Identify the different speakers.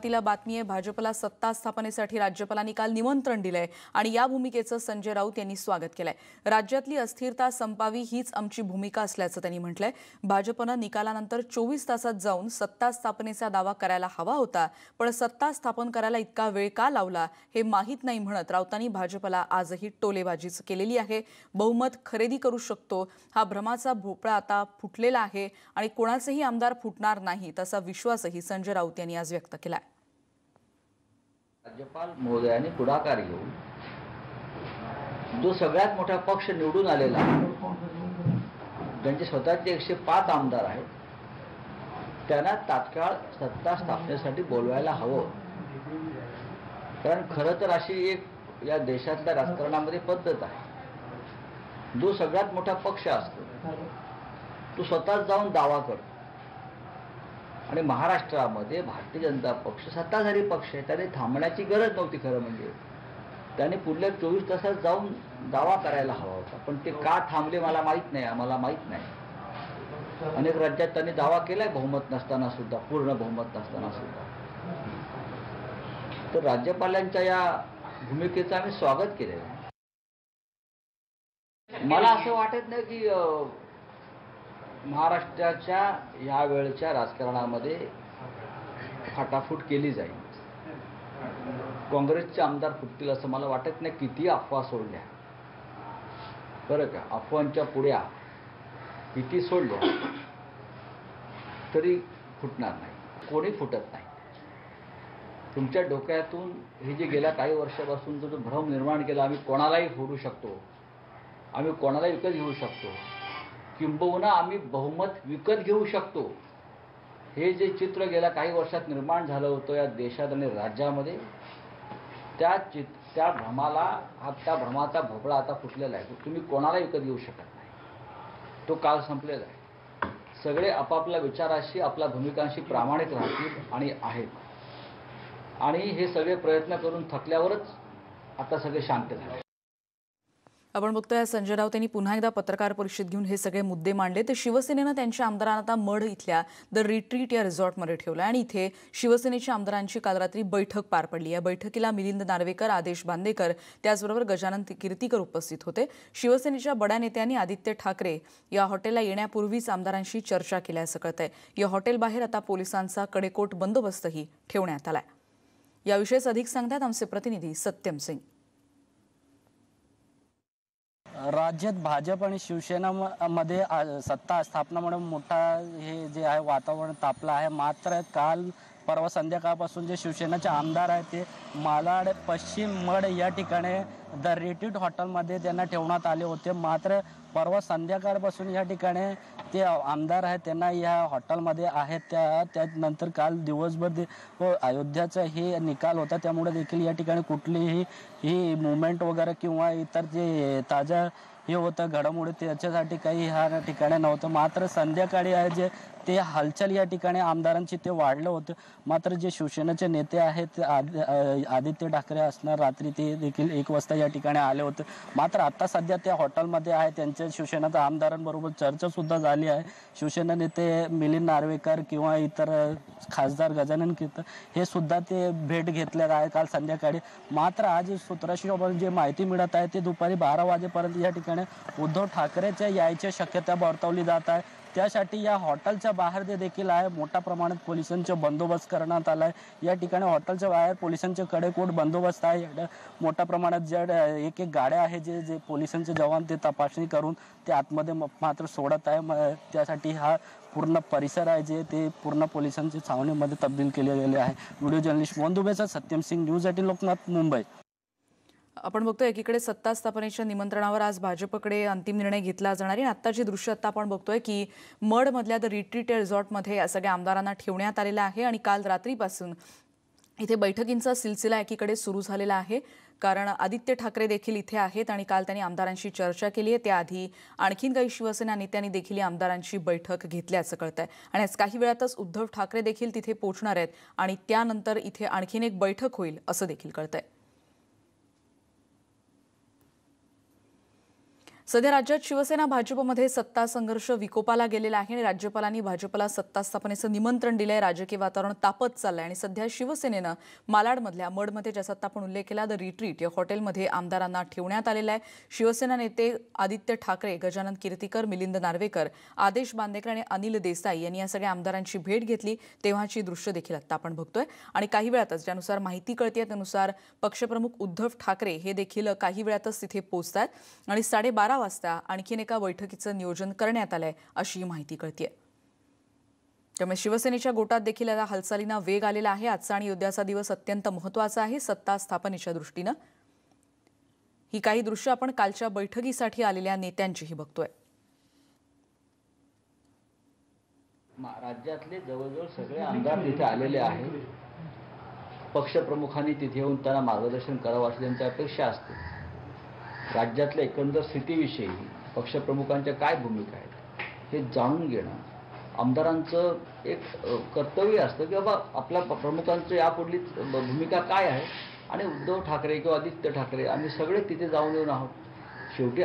Speaker 1: सुरुवातीला बातमी आहे, भाजपला सत्ता स्थापनेसाठी राज्यपालांनी काल निमंत्रण दिलंय आणि या भूमिकेचं संजय राऊत यांनी स्वागत केलंय। राज्यातली अस्थिरता संपावी हीच आमची भूमिका असल्याचं त्यांनी म्हटलंय। भाजपनं निकालानंतर 24 तासात जाऊन सत्ता स्थापनेचा दावा करायला हवा होता, पण सत्ता स्थापन करायला इतका वेळ का लावला हे माहीत नाही म्हणत राऊतांनी भाजपला आजही टोलेबाजीच केलेली आहे। बहुमत खरेदी करू शकतो हा भ्रमाचा भोपळा आता फुटलेला आहे आणि कोणाचेही आमदार फुटणार नाही तसा विश्वासही संजय राऊत यांनी आज व्यक्त केला।
Speaker 2: राज्यपाल महोदयांनी पुढाकार घेऊन जो सगळ्यात मोठा पक्ष निवडून आलेला ज्यांचे स्वतःचे 105 आमदार आहेत त्यांना तात्काळ सत्ता स्थापनेसाठी बोलवायला हवं। कारण खरं तर अशी एक या देशातल्या राजकारणामध्ये पद्धत आहे, जो सगळ्यात मोठा पक्ष असतो तो स्वतःच जाऊन दावा करतो आणि महाराष्ट्रामध्ये भारतीय जनता पक्ष सत्ताधारी पक्ष आहे, त्याने थांबण्याची गरज नव्हती। खरं म्हणजे त्याने पुढल्या 24 तासात जाऊन दावा करायला हवा होता, पण ते का थांबले मला माहीत नाही, आम्हाला माहीत नाही। अनेक राज्यात त्यांनी दावा केलाय बहुमत नसताना सुद्धा, पूर्ण बहुमत नसताना सुद्धा। तर राज्यपालांच्या या भूमिकेचं आम्ही स्वागत केलेलं आहे। मला असं वाटत नाही की महाराष्ट्राच्या या वेळच्या राजकारणामध्ये फाटाफूट केली जाईल। काँग्रेसचे आमदार फुटतील असं मला वाटत नाही। किती अफवा सोडल्या बरं का, अफवांच्या पुड्या किती सोडल्या तरी फुटणार नाही, कोणी फुटत नाही। तुमच्या डोक्यातून हे जे गेल्या काही वर्षापासून जो भ्रम निर्माण केला, आम्ही कोणालाही फोडू शकतो, आम्ही कोणालाही विकत घेऊ शकतो, किंबहुना आम्ही बहुमत विकत घेऊ शकतो, हे जे चित्र गेल्या काही वर्षात निर्माण झालं होतं या देशात आणि राज्यामध्ये, त्या भ्रमाचा भोपळा आता फुटलेला आहे। तुम्ही कोणाला विकत घेऊ शकत नाही, तो काल संपलेला आहे। सगळे आपापल्या विचाराशी आपल्या भूमिकांशी प्रामाणिक राहतील आणि आहेत, आणि हे सगळे प्रयत्न करून थकल्यावरच आता सगळे शांत झाले।
Speaker 1: आपण बघतोय संजय राऊत यांनी पुन्हा एकदा पत्रकार परिषद घेऊन हे सगळे मुद्दे मांडले। तर शिवसेनेनं त्यांच्या आमदारांना आता मढ इथल्या द रिट्रीट या रिसॉर्टमध्ये ठेवलं आणि इथे शिवसेनेच्या आमदारांची काल रात्री बैठक पार पडली। या बैठकीला मिलिंद नार्वेकर, आदेश बांदेकर त्याचबरोबर गजानन कीर्तीकर उपस्थित होते। शिवसेनेच्या बड्या नेत्यांनी आदित्य ठाकरे या हॉटेलला येण्यापूर्वीच आमदारांशी चर्चा केल्याचं कळतंय। या हॉटेलबाहेर आता पोलिसांचा कडेकोट बंदोबस्तही ठेवण्यात आलाय। याविषयीच अधिक सांगतात आमचे प्रतिनिधी सत्यम सिंग।
Speaker 3: राज्यात भाजप आणि शिवसेना मध्ये सत्ता स्थापनामुळे मोठा हे जे आहे वातावरण तापलं आहे। मात्र काल परवा संध्याकाळपासून जे शिवसेनेचे आमदार आहेत ते मालाड पश्चिम मड या ठिकाणी द रिट्रीट हॉटेलमध्ये त्यांना ठेवण्यात आले होते। मात्र परवा संध्याकाळपासून या ठिकाणी ते आमदार आहेत त्यांना या हॉटेलमध्ये आहेत। त्यानंतर काल दिवसभर अयोध्याचा हे निकाल होता, त्यामुळे देखील या ठिकाणी कुठलीही ही मुवमेंट वगैरे किंवा इतर जे ताजा हे होतं घडामोडी त्याच्यासाठी काही ह्या ठिकाणी नव्हतं। मात्र संध्याकाळी आहे जे ते हालचाल या ठिकाणी आमदारांची ते वाढलं होतं। मात्र जे शिवसेनेचे नेते आहेत आदित्य ठाकरे असणार रात्री ते देखील 1 वाजता या ठिकाणी आले होते। मात्र आता सध्या त्या हॉटेलमध्ये आहे, त्यांच्या शिवसेनेच्या आमदारांबरोबर चर्चा सुद्धा झाली आहे। शिवसेना नेते मिलिंद नार्वेकर किंवा इतर खासदार गजानन कीर्तीकर हे सुद्धा ते भेट घेतलेलं आहे काल संध्याकाळी। मात्र आज सूत्राशी जे माहिती मिळत आहे ते दुपारी 12 वाजेपर्यंत या ठिकाणी उद्धव ठाकरेच्या यायची शक्यता वर्तवली जात आहे। त्यासाठी या हॉटेलच्या बाहेर देखील आहे मोठ्या प्रमाणात पोलिसांचा बंदोबस्त करण्यात आला आहे। या ठिकाणी हॉटेलच्या बाहेर पोलिसांचे कडेकोट बंदोबस्त आहे। मोठ्या प्रमाणात जे एक गाड्या आहे जे पोलिसांचे जवान ते तपासणी करून ते आतमध्ये मात्र सोडत आहे। त्यासाठी हा पूर्ण परिसर आहे जे ते पूर्ण पोलिसांच्या छावणीमध्ये तब्दील केले गेले आहे। व्हिडिओ जर्नलिस्ट मोहन दुबेचा सत्यम सिंग, न्यूज 18 लोकमत, मुंबई।
Speaker 1: आपण बघतोय एकीकडे सत्ता स्थापनेच्या निमंत्रणावर आज भाजपकडे अंतिम निर्णय घेतला जाणार आहे। आत्ताची दृश्य आता आपण बघतोय की मड मधल्या द रिट्रीट रिसॉर्टमध्ये या सगळ्या आमदारांना ठेवण्यात आलेला आहे आणि काल रात्रीपासून इथे बैठकींचा सिलसिला एकीकडे सुरू झालेला आहे। कारण आदित्य ठाकरे देखील इथे आहेत आणि काल त्यांनी आमदारांशी चर्चा केली आहे। त्याआधी आणखीन काही शिवसेना नेत्यांनी देखील आमदारांची बैठक घेतल्याचं कळतंय आणि आज काही वेळातच उद्धव ठाकरे देखील तिथे पोहोचणार आहेत आणि त्यानंतर इथे आणखीन एक बैठक होईल असं देखील कळतंय। सध्या राज्यात शिवसेना भाजपमध्ये सत्ता संघर्ष विकोपाला गेलेला आहे आणि राज्यपालांनी भाजपला सत्ता स्थापनेचं निमंत्रण दिलंय. राजकीय वातावरण तापत चाललंय आणि सध्या शिवसेनेनं मालाडमधल्या मडमध्ये ज्याचा आता आपण उल्लेख केला द रिट्रीट या हॉटेलमध्ये आमदारांना ठेवण्यात आलेलं आहे. शिवसेना नेते आदित्य ठाकरे, गजानन कीर्तीकर, मिलिंद नार्वेकर, आदेश बांदेकर आणि अनिल देसाई यांनी या सगळ्या आमदारांची भेट घेतली तेव्हाची दृश्य देखील आता आपण बघतोय. आणि काही वेळातच ज्यानुसार माहिती कळते त्यानुसार पक्षप्रमुख उद्धव ठाकरे हे देखील काही वेळातच तिथे पोहोचतात आणि 12:30 वाजता आणखीन एका बैठकीचं नियोजन करण्यात आलंय अशी माहिती कळतेय. त्यामुळे शिवसेनेच्या गोटात देखील आता हालचालींना वेग आलेला आहे. आजचा आणि उद्याचा दिवस अत्यंत महत्त्वाचा आहे सत्ता स्थापनेच्या दृष्टीनं. ही काही दृश्य आपण कालच्या बैठकीसाठी आलेल्या नेत्यांचीही बघतोय.
Speaker 2: राज्यातले जवळजवळ सगळे आमदार तिथे आलेले आहेत. पक्षप्रमुखांनी तिथे येऊन त्यांना मार्गदर्शन करावं अशी त्यांची अपेक्षा असते. राज्यातल्या एकंदर स्थितीविषयी पक्षप्रमुखांच्या काय भूमिका आहेत हे जाणून घेणं आमदारांचं एक कर्तव्य असतं की बाबा आपल्या प्रमुखांचं यापुढली भूमिका काय आहे. आणि उद्धव ठाकरे किंवा आदित्य ठाकरे आम्ही सगळे तिथे जाऊन येऊन आहोत. शेवटी